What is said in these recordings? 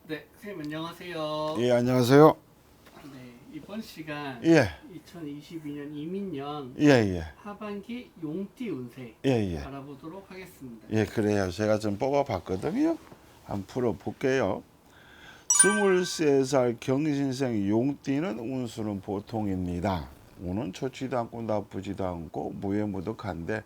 네, 선생님 안녕하세요. 예, 안녕하세요. 네, 이번 시간 예, 2022년 이민년 예, 예, 하반기 용띠 운세 예, 예. 알아보도록 하겠습니다. 예, 그래요. 제가 좀 뽑아봤거든요. 한번 풀어볼게요. 23살 경신생 용띠는 운수는 보통입니다. 운은 좋지도 않고 나쁘지도 않고 무해무득한데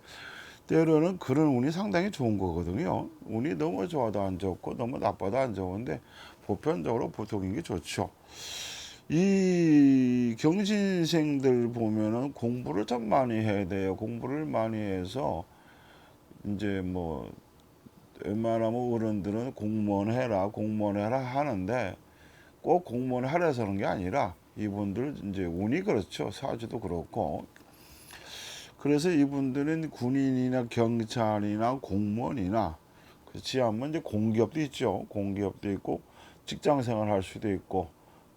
때로는 그런 운이 상당히 좋은 거거든요. 운이 너무 좋아도 안 좋고 너무 나빠도 안 좋은데 보편적으로 보통인 게 좋죠. 이 경신생들 보면은 공부를 참 많이 해야 돼요. 공부를 많이 해서 이제 뭐 웬만하면 어른들은 공무원 해라, 공무원 해라 하는데 꼭 공무원 하라서 하는 게 아니라 이분들 이제 운이 그렇죠. 사주도 그렇고. 그래서 이분들은 군인이나 경찰이나 공무원이나 그렇지 않으면 이제 공기업도 있죠. 공기업도 있고 직장 생활 할 수도 있고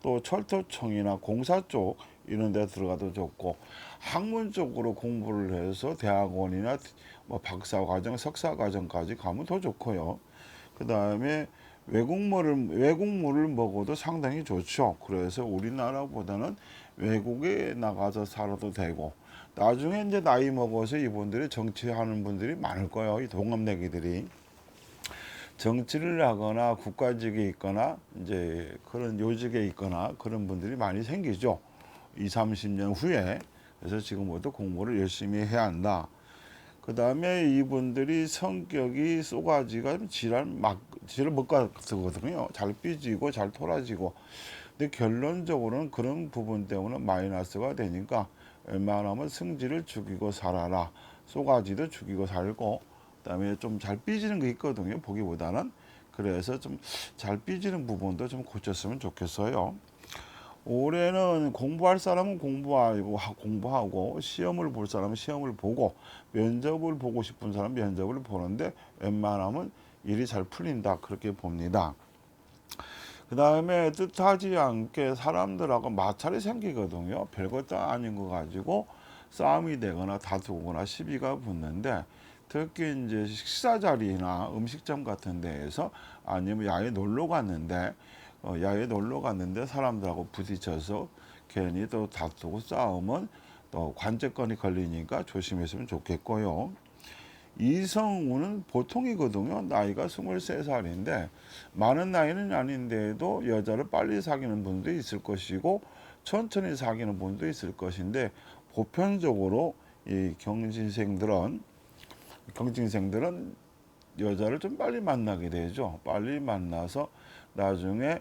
또 철도청이나 공사 쪽 이런 데 들어가도 좋고 학문 쪽으로 공부를 해서 대학원이나 뭐 박사과정, 석사과정까지 가면 더 좋고요. 그 다음에 외국물을 먹어도 상당히 좋죠. 그래서 우리나라보다는 외국에 나가서 살아도 되고 나중에 이제 나이 먹어서 이분들이 정치하는 분들이 많을 거예요. 이 동갑내기들이. 정치를 하거나 국가직에 있거나 이제 그런 요직에 있거나 그런 분들이 많이 생기죠. 20, 30년 후에. 그래서 지금부터 공부를 열심히 해야 한다. 그 다음에 이분들이 성격이 쏘가지가 지랄 못 같거든요. 잘 삐지고 잘 토라지고. 근데 결론적으로는 그런 부분 때문에 마이너스가 되니까 웬만하면 성질을 죽이고 살아라. 쏘가지도 죽이고 살고 그다음에 좀 잘 삐지는 게 있거든요. 보기보다는. 그래서 좀 잘 삐지는 부분도 좀 고쳤으면 좋겠어요. 올해는 공부할 사람은 공부하고 시험을 볼 사람은 시험을 보고 면접을 보고 싶은 사람은 면접을 보는데 웬만하면 일이 잘 풀린다 그렇게 봅니다. 그 다음에 뜻하지 않게 사람들하고 마찰이 생기거든요. 별것도 아닌 거 가지고 싸움이 되거나 다투거나 시비가 붙는데 특히 이제 식사 자리나 음식점 같은 데에서 아니면 야외 놀러 갔는데 사람들하고 부딪혀서 괜히 또 다투고 싸우면 또 관제권이 걸리니까 조심했으면 좋겠고요. 이성우는 보통이거든요. 나이가 23살인데 많은 나이는 아닌데도 여자를 빨리 사귀는 분도 있을 것이고 천천히 사귀는 분도 있을 것인데 보편적으로 이 경진생들은 여자를 좀 빨리 만나게 되죠. 빨리 만나서 나중에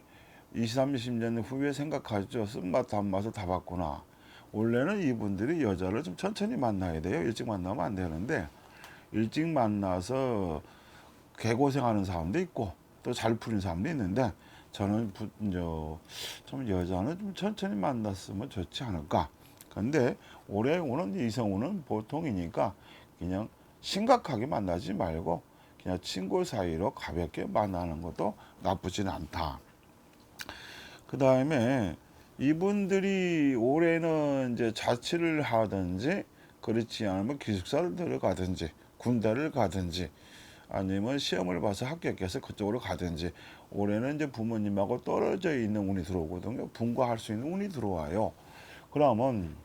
20, 30년 후에 생각하죠. 쓴맛 단맛을 다 봤구나. 원래는 이분들이 여자를 좀 천천히 만나야 돼요. 일찍 만나면 안 되는데 일찍 만나서 개고생하는 사람도 있고 또 잘 풀린 사람도 있는데 저는 좀 여자는 좀 천천히 만났으면 좋지 않을까. 근데 올해 오는 이성우는 보통이니까 그냥 심각하게 만나지 말고 그냥 친구 사이로 가볍게 만나는 것도 나쁘진 않다. 그 다음에 이분들이 올해는 이제 자취를 하든지 그렇지 않으면 기숙사를 들어가든지 군대를 가든지 아니면 시험을 봐서 합격해서 그쪽으로 가든지 올해는 이제 부모님하고 떨어져 있는 운이 들어오거든요. 분가할 수 있는 운이 들어와요. 그러면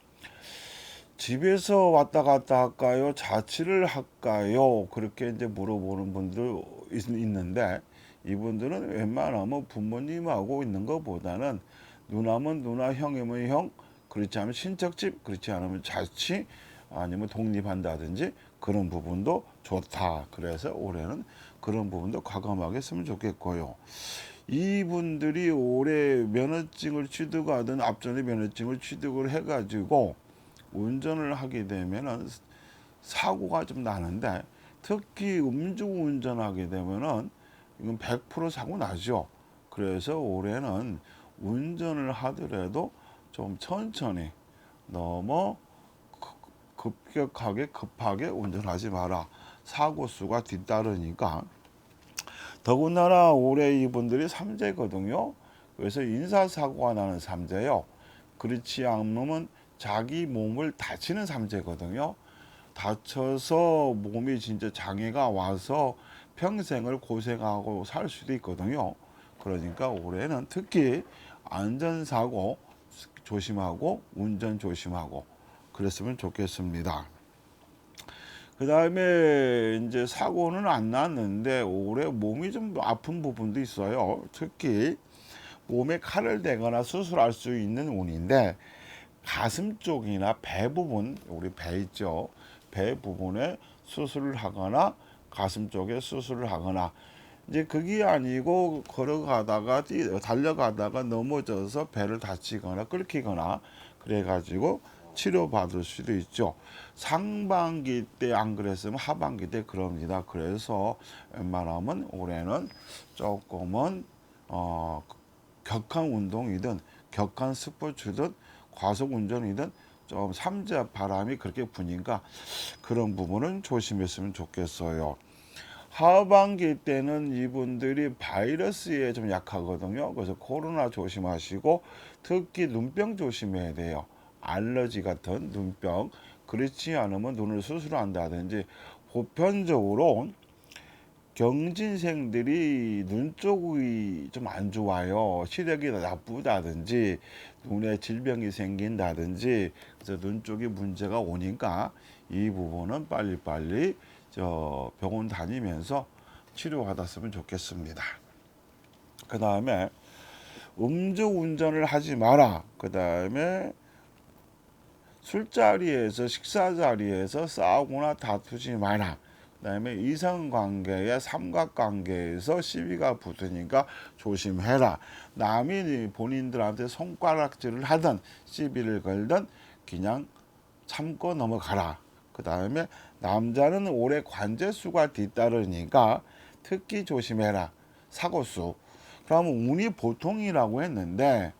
집에서 왔다 갔다 할까요? 자취를 할까요? 그렇게 이제 물어보는 분들 있는데 이분들은 웬만하면 부모님하고 있는 것보다는 누나면 누나, 형이면 형, 그렇지 않으면 친척집, 그렇지 않으면 자취, 아니면 독립한다든지 그런 부분도 좋다. 그래서 올해는 그런 부분도 과감하게 했으면 좋겠고요. 이분들이 올해 면허증을 취득하든 앞전에 면허증을 취득을 해가지고 운전을 하게 되면은 사고가 좀 나는데 특히 음주운전하게 되면은 이건 100% 사고 나죠. 그래서 올해는 운전을 하더라도 좀 천천히 너무 급하게 운전하지 마라. 사고 수가 뒤따르니까. 더군다나 올해 이분들이 삼재거든요. 그래서 인사사고가 나는 삼재요. 그렇지 않으면 자기 몸을 다치는 삼재거든요. 다쳐서 몸이 진짜 장애가 와서 평생을 고생하고 살 수도 있거든요. 그러니까 올해는 특히 안전사고 조심하고 운전 조심하고 그랬으면 좋겠습니다. 그 다음에 이제 사고는 안 났는데 올해 몸이 좀 아픈 부분도 있어요. 특히 몸에 칼을 대거나 수술할 수 있는 운인데 가슴 쪽이나 배 부분, 우리 배 있죠. 배 부분에 수술을 하거나 가슴 쪽에 수술을 하거나 이제 그게 아니고 걸어가다가 달려가다가 넘어져서 배를 다치거나 끓기거나 그래가지고 치료받을 수도 있죠. 상반기 때 안 그랬으면 하반기 때 그럽니다. 그래서 웬만하면 올해는 조금은 격한 운동이든 격한 스포츠든 과속 운전이든 좀 삼재 바람이 그렇게 부니까 그런 부분은 조심했으면 좋겠어요. 하반기 때는 이분들이 바이러스에 좀 약하거든요. 그래서 코로나 조심하시고 특히 눈병 조심해야 돼요. 알러지 같은 눈병. 그렇지 않으면 눈을 수술한다든지 보편적으로 경진생들이 눈 쪽이 좀 안 좋아요. 시력이 나쁘다든지 눈에 질병이 생긴다든지 그래서 눈 쪽에 문제가 오니까 이 부분은 빨리빨리 병원 다니면서 치료받았으면 좋겠습니다. 그 다음에 음주운전을 하지 마라. 그 다음에 술자리에서 식사자리에서 싸우거나 다투지 마라. 그 다음에 이성관계의 삼각관계에서 시비가 붙으니까 조심해라. 남이 본인들한테 손가락질을 하든 시비를 걸든 그냥 참고 넘어가라. 그 다음에 남자는 올해 관제수가 뒤따르니까 특히 조심해라. 사고수. 그러면 운이 보통이라고 했는데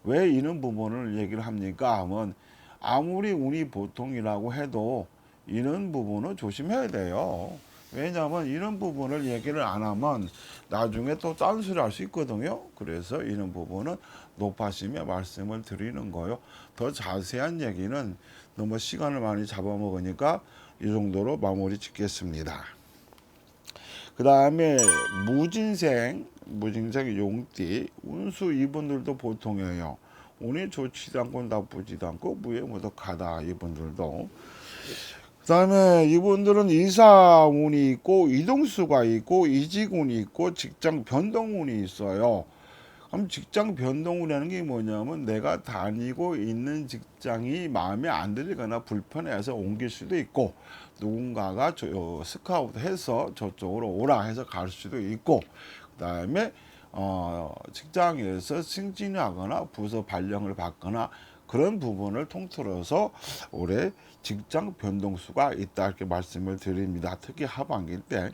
왜 이런 부분을 얘기를 합니까? 하면 아무리 운이 보통이라고 해도 이런 부분은 조심해야 돼요. 왜냐하면 이런 부분을 얘기를 안 하면 나중에 또 딴소리 할 수 있거든요. 그래서 이런 부분은 높아심에 말씀을 드리는 거요. 더 자세한 얘기는 너무 시간을 많이 잡아먹으니까 이 정도로 마무리 짓겠습니다. 그 다음에 무진생 용띠 운수 이분들도 보통이에요. 운이 좋지도 않고 나쁘지도 않고 무해무덕하다 이분들도. 그 다음에 이분들은 이사운이 있고 이동수가 있고 이직운이 있고 직장 변동운이 있어요. 그럼 직장 변동이라는 게 뭐냐면 내가 다니고 있는 직장이 마음에 안 들거나 불편해서 옮길 수도 있고 누군가가 스카우트해서 저쪽으로 오라 해서 갈 수도 있고 그 다음에 직장에서 승진하거나 부서 발령을 받거나 그런 부분을 통틀어서 올해 직장 변동수가 있다 이렇게 말씀을 드립니다. 특히 하반기 때.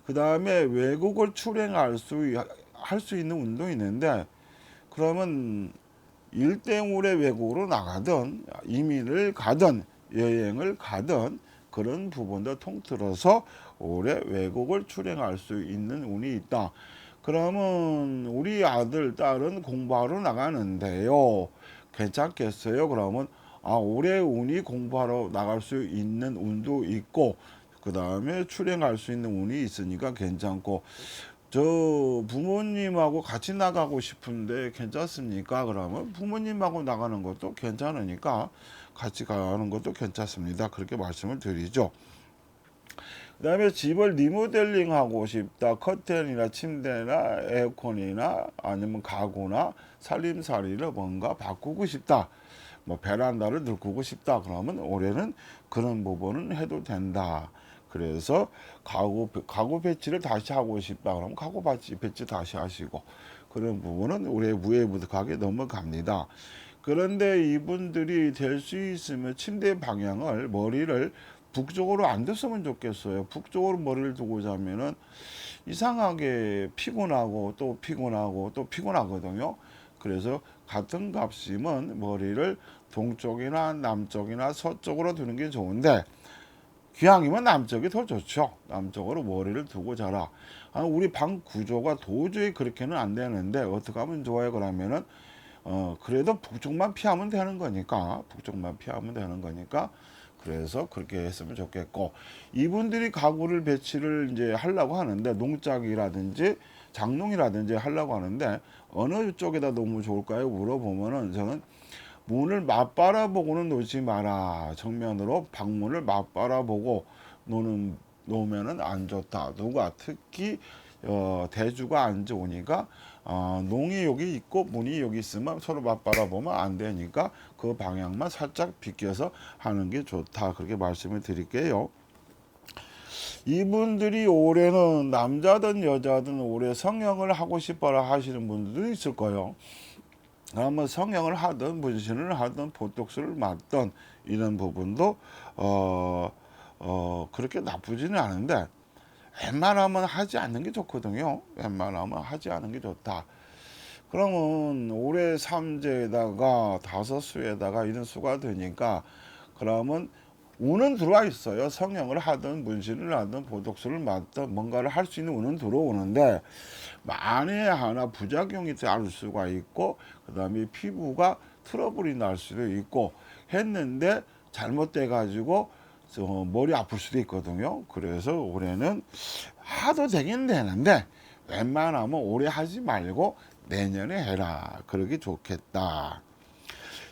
그 다음에 외국을 출행할 수 있는 운동이 있는데 그러면 일 때문에 외국으로 나가든 이민을 가든 여행을 가든 그런 부분도 통틀어서 올해 외국을 출행할 수 있는 운이 있다. 그러면 우리 아들 딸은 공부하러 나가는데요. 괜찮겠어요? 그러면 올해 운이 공부하러 나갈 수 있는 운도 있고 그 다음에 출행할 수 있는 운이 있으니까 괜찮고 저 부모님하고 같이 나가고 싶은데 괜찮습니까? 그러면 부모님하고 나가는 것도 괜찮으니까 같이 가는 것도 괜찮습니다. 그렇게 말씀을 드리죠. 그 다음에 집을 리모델링 하고 싶다. 커튼이나 침대나 에어컨이나 아니면 가구나 살림살이를 뭔가 바꾸고 싶다. 뭐 베란다를 늙고 싶다. 그러면 올해는 그런 부분은 해도 된다. 그래서 가구 배치를 다시 하고 싶다. 그러면 가구 배치 다시 하시고 그런 부분은 올해 무해무득하게 넘어갑니다. 그런데 이분들이 될 수 있으면 침대 방향을 머리를 북쪽으로 안 뒀으면 좋겠어요. 북쪽으로 머리를 두고 자면은 이상하게 피곤하고 또 피곤하고 또 피곤하거든요. 그래서 같은 값이면 머리를 동쪽이나 남쪽이나 서쪽으로 두는 게 좋은데 기왕이면 남쪽이 더 좋죠. 남쪽으로 머리를 두고 자라. 우리 방 구조가 도저히 그렇게는 안 되는데 어떻게 하면 좋아요? 그러면은 그래도 북쪽만 피하면 되는 거니까 북쪽만 피하면 되는 거니까 그래서 그렇게 했으면 좋겠고 이분들이 가구를 배치를 이제 하려고 하는데 농작이라든지 장롱이라든지 하려고 하는데 어느 쪽에다 놓으면 좋을까요? 물어보면은 저는 문을 맞바라보고는 놓지 마라. 정면으로 방문을 맞바라보고 놓으면은 안 좋다. 누가 특히 대주가 안 좋으니까 농이 여기 있고 문이 여기 있으면 서로 맞바라보면 안 되니까 그 방향만 살짝 비껴서 하는 게 좋다. 그렇게 말씀을 드릴게요. 이분들이 올해는 남자든 여자든 올해 성형을 하고 싶어라 하시는 분들도 있을 거예요. 그러면 성형을 하든 문신을 하든 보톡스를 맞든 이런 부분도 그렇게 나쁘지는 않은데 웬만하면 하지 않는 게 좋거든요. 웬만하면 하지 않는 게 좋다. 그러면 올해 삼재에다가 다섯수에다가 이런 수가 되니까 그러면 운은 들어와 있어요. 성형을 하든 문신을 하든 보톡스를 맞든 뭔가를 할 수 있는 운은 들어오는데 만에 하나 부작용이 날 수가 있고 그 다음에 피부가 트러블이 날 수도 있고 했는데 잘못돼 가지고 머리 아플 수도 있거든요. 그래서 올해는 하도 되긴 되는데 웬만하면 올해 하지 말고 내년에 해라. 그러기 좋겠다.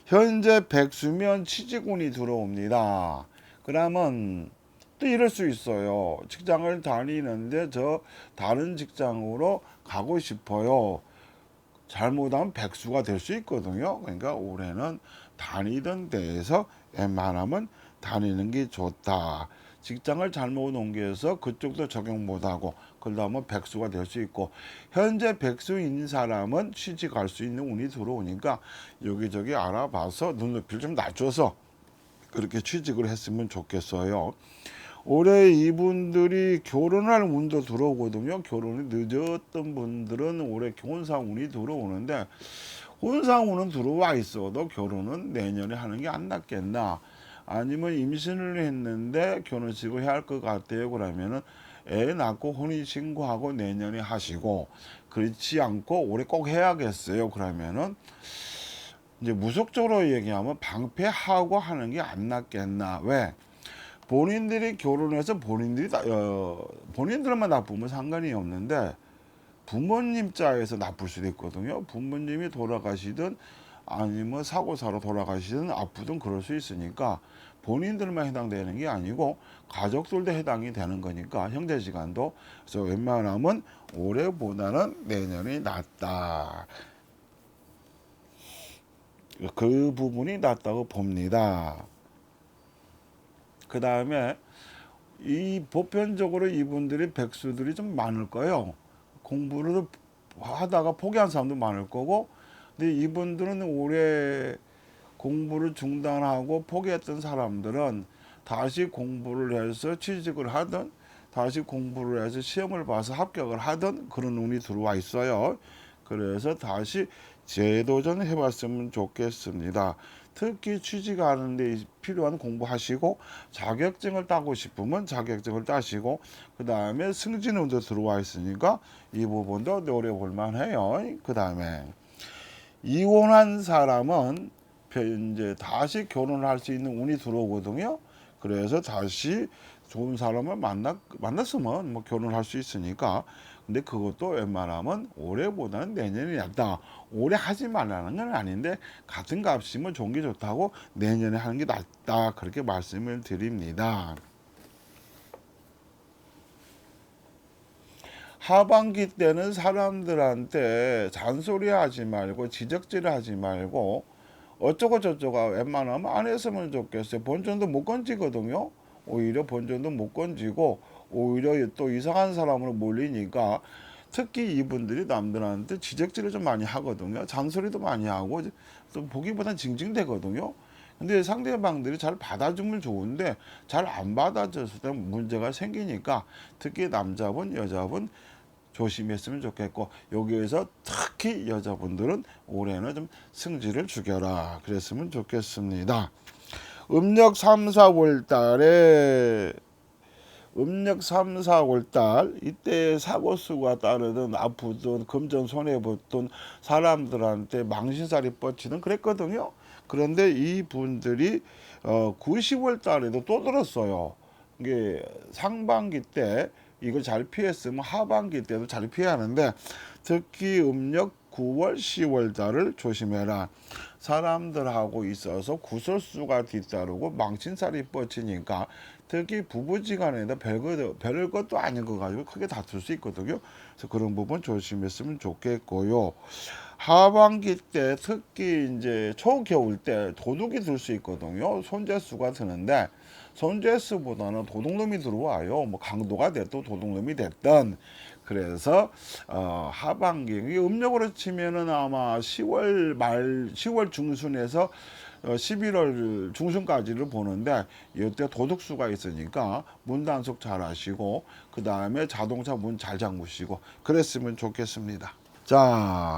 현재 백수면 취직운이 들어옵니다. 그러면 또 이럴 수 있어요. 직장을 다니는데 저 다른 직장으로 가고 싶어요. 잘못하면 백수가 될 수 있거든요. 그러니까 올해는 다니던 데에서 웬만하면 다니는 게 좋다. 직장을 잘못 옮겨서 그쪽도 적용 못하고 그러다면 백수가 될 수 있고 현재 백수인 사람은 취직할 수 있는 운이 들어오니까 여기저기 알아봐서 눈높이를 좀 낮춰서 그렇게 취직을 했으면 좋겠어요. 올해 이분들이 결혼할 운도 들어오거든요. 결혼이 늦었던 분들은 올해 혼상 운이 들어오는데 혼상 운은 들어와 있어도 결혼은 내년에 하는 게 안 낫겠나. 아니면 임신을 했는데 결혼식을 해야 할 것 같아요. 그러면은 애 낳고 혼인신고하고 내년에 하시고 그렇지 않고 올해 꼭 해야겠어요. 그러면은 이제 무속적으로 얘기하면 방패하고 하는 게 안 낫겠나. 왜? 본인들이 결혼해서 본인들만 나쁘면 상관이 없는데 부모님 자에서 나쁠 수도 있거든요. 부모님이 돌아가시든 아니면 사고사로 돌아가시든 아프든 그럴 수 있으니까 본인들만 해당되는 게 아니고 가족들도 해당이 되는 거니까 형제지간도. 그래서 웬만하면 올해보다는 내년이 낫다. 그 부분이 낫다고 봅니다. 그 다음에 이 보편적으로 이분들이 백수들이 좀 많을 거예요. 공부를 하다가 포기한 사람도 많을 거고, 근데 이분들은 올해 공부를 중단하고 포기했던 사람들은 다시 공부를 해서 취직을 하든 다시 공부를 해서 시험을 봐서 합격을 하든 그런 운이 들어와 있어요. 그래서 다시 재도전 해봤으면 좋겠습니다. 특히 취직하는 데 필요한 공부하시고 자격증을 따고 싶으면 자격증을 따시고 그 다음에 승진운도 들어와 있으니까 이 부분도 노려볼 만해요. 그 다음에 이혼한 사람은 이제 다시 결혼할 수 있는 운이 들어오거든요. 그래서 다시 좋은 사람을 만났으면 뭐 결혼할 수 있으니까. 근데 그것도 웬만하면 올해보다는 내년이 낫다. 올해 하지 말라는 건 아닌데 같은 값이면 좋은 게 좋다고 내년에 하는 게 낫다. 그렇게 말씀을 드립니다. 하반기 때는 사람들한테 잔소리 하지 말고 지적질 하지 말고 어쩌고 저쩌고 웬만하면 안 했으면 좋겠어요. 본전도 못 건지거든요. 오히려 본전도 못 건지고 오히려 또 이상한 사람으로 몰리니까 특히 이분들이 남들한테 지적질을 좀 많이 하거든요. 잔소리도 많이 하고 또 보기보단 징징대거든요. 근데 상대방들이 잘 받아주면 좋은데 잘 안 받아줬을 때 문제가 생기니까 특히 남자분 여자분 조심했으면 좋겠고 여기에서 특히 여자분들은 올해는 좀 승질을 죽여라 그랬으면 좋겠습니다. 음력 3, 4월 달에 음력 3, 4월 달 이때 사고수가 따르든 아프든 금전 손해보든 사람들한테 망신살이 뻗치든 그랬거든요. 그런데 이 분들이 9, 10월 달에도 또 들었어요. 이게 상반기 때 이걸 잘 피했으면 하반기 때도 잘 피해야 하는데 특히 음력 9월, 10월 달을 조심해라. 사람들하고 있어서 구설수가 뒤따르고 망신살이 뻗치니까 특히 부부지간에도 별것도 아닌 거 가지고 크게 다툴 수 있거든요. 그래서 그런 부분 조심했으면 좋겠고요. 하반기 때 특히 이제 초겨울 때 도둑이 들 수 있거든요. 손재수가 드는데 손재수보다는 도둑놈이 들어와요. 뭐 강도가 됐든 도둑놈이 됐든. 그래서 하반기 음력으로 치면은 아마 10월 말 10월 중순에서 11월 중순까지를 보는데 이때 도둑수가 있으니까 문 단속 잘 하시고 그 다음에 자동차 문 잘 잠그시고 그랬으면 좋겠습니다. 자.